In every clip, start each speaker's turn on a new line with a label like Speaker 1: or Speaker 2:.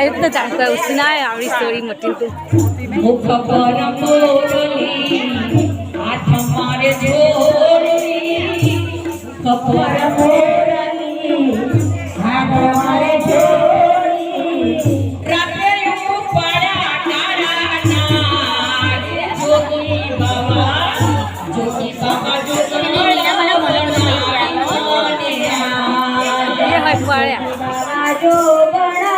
Speaker 1: इतना जानता उसना है आवड़ी स्टोरी मोटी तो
Speaker 2: मुख पर मोरली हाथ मारे छोरी मुख पर मोरली हाथ मारे छोरी राते पड़ा तारा नाग जोगी बाबा जोगी
Speaker 1: ये है पड़ा
Speaker 2: जो बड़ा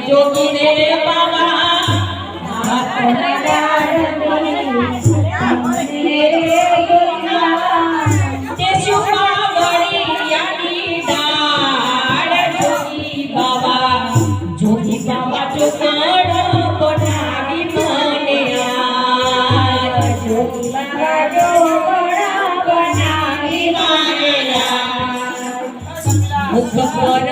Speaker 2: जोगी रे बाबा जोगी बाबा जो बनावी मने जोगी बाबा जो बनावी मने मुख पर